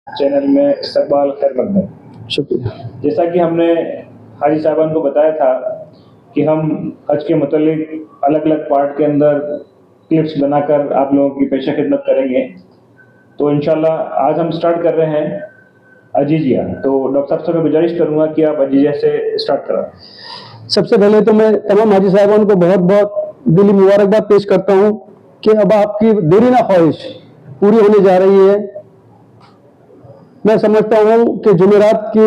Channel में इस्तकबाल खैर मकदम। शुक्रिया। जैसा कि हमने हाजी साहबान को बताया था कि हम हज के मुतालिक अलग अलग पार्ट के अंदर क्लिप्स बनाकर आप लोगों की पेशा खिदमत करेंगे, तो इंशाल्लाह आज हम स्टार्ट कर रहे हैं अजीजिया। तो डॉक्टर साहब से मैं गुजारिश करूंगा कि आप अजीजिया से स्टार्ट करें। सबसे पहले तो मैं तमाम हाजी साहबान को बहुत बहुत दिली मुबारकबाद पेश करता हूं कि अब आपकी देरी ना ख्वाहिश पूरी होने जा रही है। मैं समझता हूं कि जुमेरात के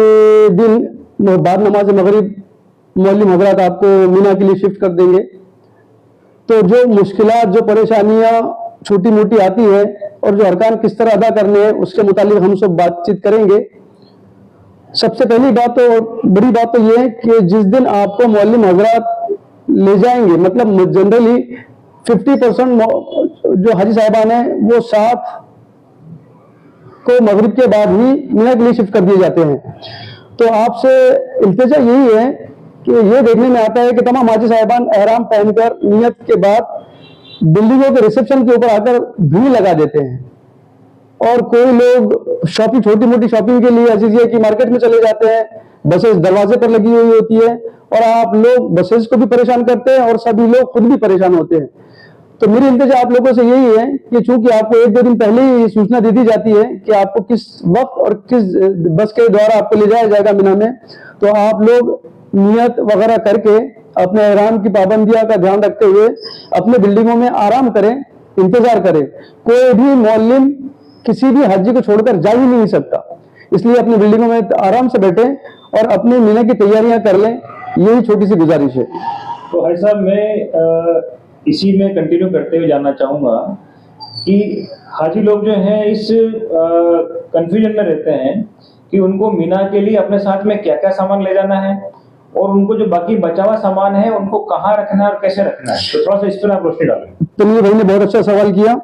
दिन बाद नमाज मगरिब मौलवी हजरात आपको मीना के लिए शिफ्ट कर देंगे। तो जो मुश्किलात, जो परेशानियां छोटी मोटी आती है और जो अरकान किस तरह अदा करने हैं उसके मुतालिक हम सब बातचीत करेंगे। सबसे पहली बात तो बड़ी बात तो ये है कि जिस दिन आपको मौलवी हजरात ले जाएंगे, मतलब जनरली 50% जो हाजी साहबान हैं वो 7 को मगरिब के बाद ही मीना के लिए शिफ्ट कर दिए जाते हैं। तो आपसे इल्तिजा यही है कि ये देखने में आता है कि तमाम हाजी साहबान एहराम पहनकर नियत के बाद बिल्डिंगों के रिसेप्शन के ऊपर आकर भीड़ लगा देते हैं, और कोई लोग शॉपिंग, छोटी मोटी शॉपिंग के लिए अजीजिया की मार्केट में चले जाते हैं। बसेस दरवाजे पर लगी हुई होती है और आप लोग बसेस को भी परेशान करते हैं और सभी लोग खुद भी परेशान होते हैं। तो मेरी इल्तिजा आप लोगों से यही है कि चूंकि आपको 1-2 दिन पहले ही सूचना दे दी जाती है कि आपको किस वक्त और किस बस के द्वारा आपको ले जाया जाएगा मीना में, तो आप लोग नियत वगैरह करके अपने एहराम की पाबंदियां का ध्यान रखते हुए अपने बिल्डिंगों में आराम करें, इंतजार करें। कोई भी मौलिम किसी भी हाजी को छोड़कर जा ही नहीं सकता, इसलिए अपनी बिल्डिंगों में आराम से बैठें और अपने मीना की तैयारियां कर लें। यही छोटी सी गुजारिश है। तो भाई साहब, मैं इसी में कंटिन्यू करते हुए जानना चाहूँगा कि हाजी लोग जो हैं इस कंफ्यूजन में रहते हैं कि उनको मीना के लिए अपने साथ में क्या क्या सामान ले जाना है और उनको जो बाकी बचा हुआ सामान है उनको कहाँ रखना है और कैसे रखना है। तो थोड़ा सा इस पर आप रोशनी डालें। तमीर भाई ने बहुत अच्छा सवाल किया।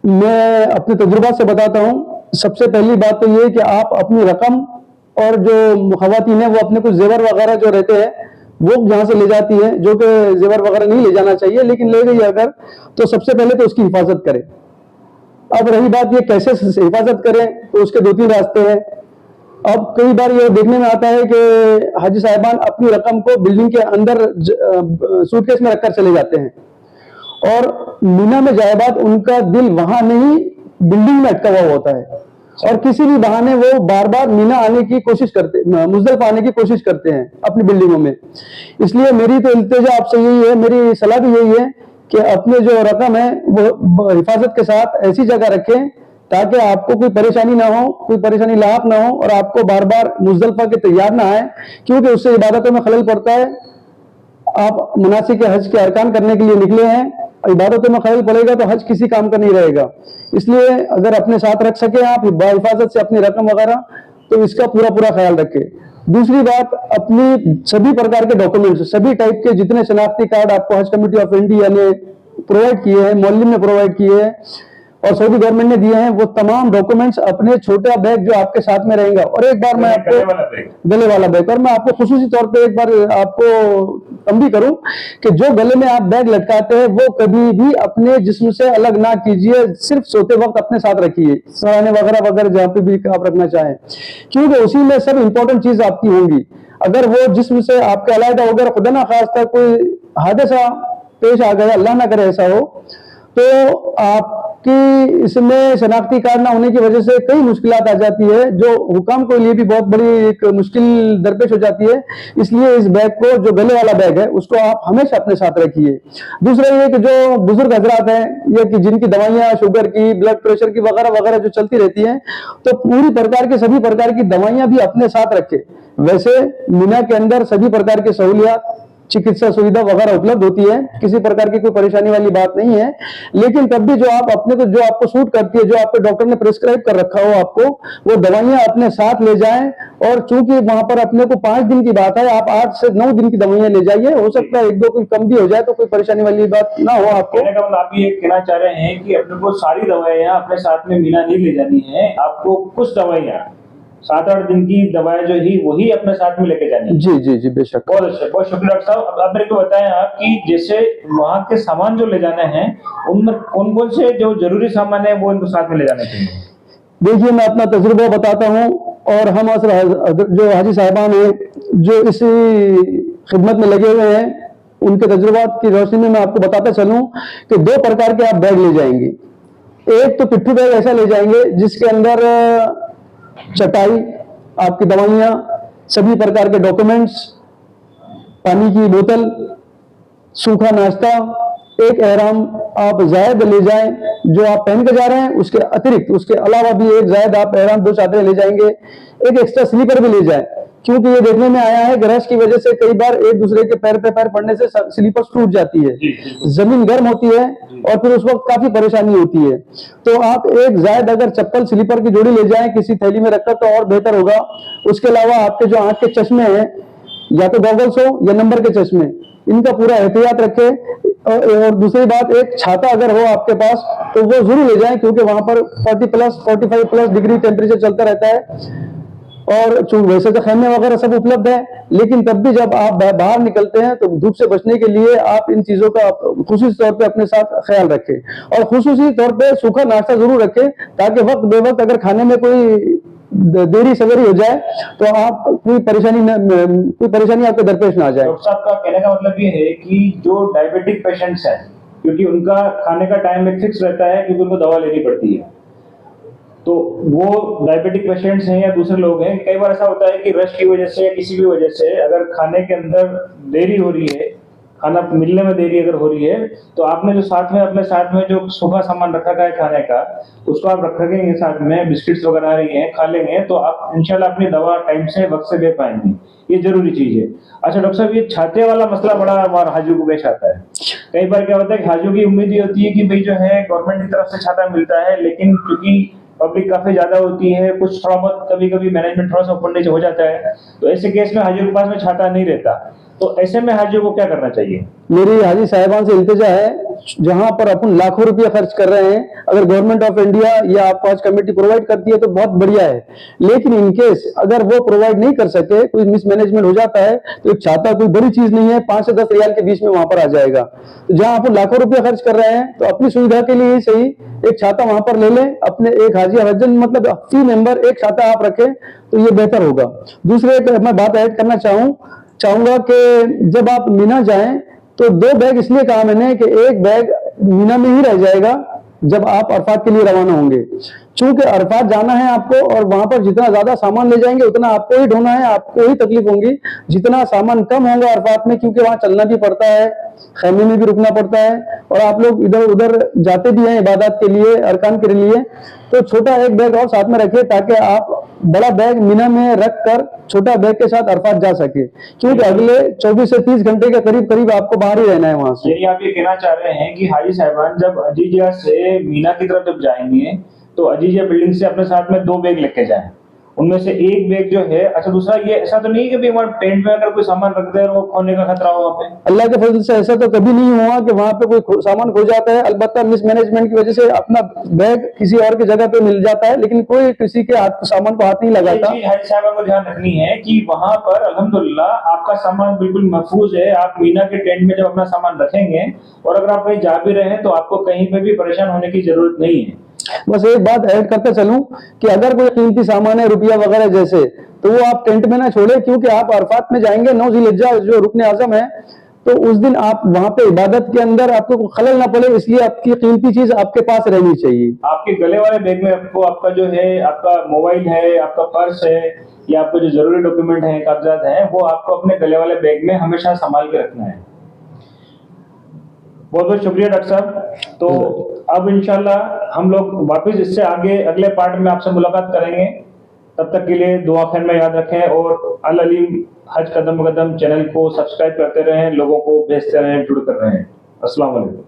मैं अपने तजुर्बा से बताता हूँ। सबसे पहली बात तो ये कि आप अपनी रकम और जो खवातीन है वो अपने कुछ जेवर वगैरह जो रहते हैं वो यहाँ से ले जाती है, जो कि जेवर वगैरह नहीं ले जाना चाहिए, लेकिन ले गई अगर तो सबसे पहले तो उसकी हिफाजत करें। अब रही बात ये कैसे हिफाजत करें, तो उसके 2-3 रास्ते हैं। अब कई बार ये देखने में आता है कि हाजी साहबान अपनी रकम को बिल्डिंग के अंदर सूटकेस में रखकर चले जाते हैं और मीना में जाए बाद उनका दिल वहां नहीं बिल्डिंग में अटका हुआ होता है और किसी भी बहाने वो बार बार मीना आने की कोशिश करते, मुजदलिफा आने की कोशिश करते हैं अपनी बिल्डिंगों में। इसलिए मेरी तो इल्तिजा आपसे यही है, मेरी सलाह भी यही है कि अपने जो रकम है वो हिफाजत के साथ ऐसी जगह रखें ताकि आपको कोई परेशानी ना हो, कोई परेशानी लाभ ना हो और आपको बार बार मुजदलिफा के तैयार ना आए, क्योंकि उससे इबादतों में खलल पड़ता है। आप मुनासिक हज के अरकान करने के लिए निकले हैं, इबादतों में खलल पड़ेगा तो हज किसी काम का नहीं रहेगा। इसलिए अगर अपने साथ रख सके आप हिफाजत से अपनी रकम वगैरह, तो इसका पूरा पूरा ख्याल रखें। दूसरी बात, अपनी सभी प्रकार के डॉक्यूमेंट्स, सभी टाइप के जितने शनाख्ती कार्ड आपको हज कमेटी ऑफ इंडिया ने प्रोवाइड किए हैं, मौलवी ने प्रोवाइड किए हैं और सऊदी गवर्नमेंट ने दिए हैं, वो तमाम डॉक्यूमेंट्स अपने छोटा बैग जो आपके साथ में रहेगा। और एक बार मैं आपको गले वाला बैग, और मैं आपको खुसूसी तौर पे एक बार आपको तंबीह करूं कि जो गले में आप बैग लटकाते हैं वो कभी भी अपने जिस्म से अलग ना कीजिए, सिर्फ सोते वक्त अपने साथ रखिए, सराहने वगैरह वगैरह जहां पे भी आप रखना चाहें, क्योंकि उसी में सब इंपॉर्टेंट चीज आपकी होंगी। अगर वो जिस्म से आपके अलग हो गया, खुदा ना खास्ता कोई हादसा पेश आ गया, अल्लाह ना करे ऐसा हो, तो आपकी इसमें शनाख्ती कार्ड ना होने की वजह से कई मुश्किलात आ जाती है, जो हुकाम के लिए भी बहुत बड़ी एक मुश्किल दरपेश हो जाती है। इसलिए इस बैग को, जो गले वाला बैग है, उसको आप हमेशा अपने साथ रखिए। दूसरा ये कि जो बुजुर्ग हजरात हैं या कि जिनकी दवाइयां शुगर की, ब्लड प्रेशर की वगैरह वगैरह जो चलती रहती हैं, तो पूरी प्रकार की, सभी प्रकार की दवाइयां भी अपने साथ रखें। वैसे मीना के अंदर सभी प्रकार की सहूलियात, चिकित्सा सुविधा वगैरह उपलब्ध होती है, किसी प्रकार की कोई परेशानी वाली बात नहीं है, लेकिन तब भी जो आप अपने को, जो आपको सूट करती है, जो आपके डॉक्टर ने प्रिस्क्राइब कर रखा हो आपको, वो दवाइयां अपने साथ ले जाएं। और चूंकि वहां पर अपने को 5 दिन की बात है, आप 8 से 9 दिन की दवाइयां ले जाइए। हो सकता है 1-2 कोई कम भी हो जाए, तो कोई परेशानी वाली बात ना हो आपको। आप ये कहना चाह रहे हैं कि अपने को सारी दवाइयां अपने साथ में मीना नहीं ले जानी है, आपको कुछ दवाइयां 7-8 दिन की दवाएं जो ही वही अपने साथ में लेके जानी है। जी जी जी, बेशक। बहुत अच्छा, बहुत शुक्रिया डॉक्टर साहब। अब मेरे को बताएं आप कि जैसे वहाँ के सामान जो ले जाने हैं, उनमें कौन कौन से जो जरूरी सामान है वो इनको साथ में ले जाने चाहिए। देखिए, मैं अपना तजुर्बा बताता हूँ और हम जो हाजी साहबान हैं जो इस खिदमत में लगे हुए हैं, उनके तजुर्बात की रोशनी में मैं आपको बताता चलूं कि दो प्रकार के आप बैग ले जाएंगे। एक तो पिट्ठू बैग ऐसा ले जाएंगे जिसके अंदर चटाई, आपकी दवाइयाँ, सभी प्रकार के डॉक्यूमेंट्स, पानी की बोतल, सूखा नाश्ता, एक एहराम आप जायद ले जाएं जो आप पहन के जा रहे हैं, उसके अतिरिक्त उसके अलावा भी एक जायद आप एहराम, 2 चादरें ले जाएंगे, एक एक्स्ट्रा स्लीपर भी ले जाएं, क्योंकि ये देखने में आया है कि रश की वजह से कई बार एक दूसरे के पैर पे पैर पड़ने से स्लीपर टूट जाती है, जमीन गर्म होती है और फिर उस वक्त काफी परेशानी होती है। तो आप एक जायद अगर चप्पल स्लीपर की जोड़ी ले जाएं किसी थैली में रखकर तो और बेहतर होगा। उसके अलावा आपके जो आंख के चश्मे हैं, या तो गॉगल्स हो या नंबर के चश्मे, इनका पूरा एहतियात रखें। और दूसरी बात, एक छाता अगर हो आपके पास तो वो जरूर ले जाएं, क्योंकि वहां पर 45+ डिग्री टेम्परेचर चलता रहता है। और वैसे तो खेमे वगैरह सब उपलब्ध है, लेकिन तब भी जब आप बाहर निकलते हैं तो धूप से बचने के लिए आप इन चीजों का खुसूसी तौर पे अपने साथ ख्याल रखें। और खुसूसी तौर पे सूखा नाश्ता जरूर रखें, ताकि वक्त बेवक्त अगर खाने में कोई देरी सवेरी हो जाए तो आप कोई परेशानी आपके दरपेश ना आ जाए। डॉक्टर साहब का कहने का मतलब ये है कि जो डायबिटिक पेशेंट्स हैं, क्योंकि उनका खाने का टाइम एक फिक्स रहता है, क्योंकि उनको दवा लेनी पड़ती है, तो वो डायबिटिक पेशेंट्स हैं या दूसरे लोग हैं, कई बार ऐसा होता है कि रश की वजह से या किसी भी वजह से अगर खाने के अंदर देरी हो रही है, खाना मिलने में देरी अगर हो रही है, तो आपने जो साथ में अपने साथ में जो सूखा सामान रखा है खाने का, उसको आप रखेंगे साथ में, बिस्किट्स वगैरह रही हैं, खा लेंगे, तो आप इंशाल्लाह अपनी दवा टाइम से वक्त से ले पाएंगे। ये जरूरी चीज है। अच्छा डॉक्टर साहब, ये छाते वाला मसला बड़ा हमारे हाजियों को पेश आता है। कई बार क्या होता है कि हाजियों की उम्मीद ये होती है कि भाई जो है गवर्नमेंट की तरफ से छाता मिलता है, लेकिन क्योंकि पब्लिक काफी ज्यादा होती है, कुछ थोड़ा बहुत कभी कभी मैनेजमेंट थोड़ा सा ऊपर नीचे हो जाता है, तो ऐसे केस में हाजियों के पास में छाता नहीं रहता, तो ऐसे में हाजियों को क्या करना चाहिए? मेरी हाजी साहिबान से इल्तिजा है, जहां पर अपन लाखों रुपया खर्च कर रहे हैं, अगर गवर्नमेंट ऑफ इंडिया या आपको आज कमेटी प्रोवाइड करती है तो बहुत बढ़िया है, लेकिन इनकेस अगर वो प्रोवाइड नहीं कर सके, कोई मिसमैनेजमेंट हो जाता है, तो एक छाता कोई बड़ी चीज नहीं है, 5 से 10 रियाल के बीच में वहां पर आ जाएगा। तो जहां आप लाखों रुपया खर्च कर रहे हैं, तो अपनी सुविधा के लिए ही सही एक छाता वहां पर ले लें। अपने एक हाजी हजन मतलब फी मेंबर एक छाता आप रखें तो ये बेहतर होगा। दूसरे मैं बात ऐड करना चाहूंगा कि जब आप मीना जाएं तो 2 बैग इसलिए कहा मैंने कि एक बैग मीना में ही रह जाएगा जब आप अरफात के लिए रवाना होंगे, चूंकि अरफात जाना है आपको और वहां पर जितना ज्यादा सामान ले जाएंगे उतना आपको ही ढोना है, आपको ही तकलीफ होगी। जितना सामान कम होगा अरफात में, क्योंकि वहां चलना भी पड़ता है, खेमे में भी रुकना पड़ता है और आप लोग इधर उधर जाते भी हैं इबादत के लिए, अरकान के लिए, तो छोटा एक बैग और साथ में रखिए ताकि आप बड़ा बैग मीना में रख कर छोटा बैग के साथ अरफात जा सके, क्योंकि अगले 24 से 30 घंटे के करीब आपको बाहर ही रहना है वहां से। यही आप ये कहना चाह रहे हैं कि हाजी साहिबान जब अजीजिया से मीना की तरफ जब जाएंगे तो अजीजिया बिल्डिंग से अपने साथ में 2 बैग लेके जाएं, उनमें से एक बैग जो है, अच्छा दूसरा ये ऐसा तो नहीं है कि वहाँ टेंट में अगर कोई सामान रख दे और वो खोने का खतरा हो वहाँ पे? अल्लाह के फजल से ऐसा तो कभी नहीं हुआ कि वहां पे कोई सामान खो जाता है। अलबत्ता मिसमैनेजमेंट की वजह से अपना बैग किसी और की जगह पे मिल जाता है, लेकिन कोई किसी के सामान को हाथ नहीं लगाता। हाजी साहब को ध्यान रखनी है कि वहां पर अल्हम्दुलिल्लाह आपका सामान बिल्कुल महफूज है। आप मीना के टेंट में जब अपना सामान रखेंगे और अगर आप कहीं जा भी रहे हैं तो आपको कहीं पे भी परेशान होने की जरूरत नहीं है। बस एक बात ऐड करते चलूं कि अगर कोई कीमती सामान है, रुपया वगैरह जैसे, तो वो आप टेंट में ना छोड़े, क्योंकि आप अरफात में जाएंगे 9 ज़िलहिज्जा जो रुकने आज़म है, तो उस दिन आप वहां पे इबादत के अंदर आपको खलल ना पड़े, इसलिए आपकी कीमती चीज आपके पास रहनी चाहिए। आपके गले वाले बैग में आपको आपका जो है आपका मोबाइल है, आपका पर्स है, या आपको जो जरूरी डॉक्यूमेंट है, कागजात हैं, वो आपको अपने गले वाले बैग में हमेशा संभाल के रखना है। बहुत बहुत शुक्रिया डॉक्टर साहब। तो अब इंशाल्लाह हम लोग वापस इससे आगे अगले पार्ट में आपसे मुलाकात करेंगे। तब तक के लिए दुआ खैर में याद रखें और अल अलीम हज कदम कदम चैनल को सब्सक्राइब करते रहें, लोगों को भेजते रहें, जुड़ कर रहें। अस्सलाम वालेकुम।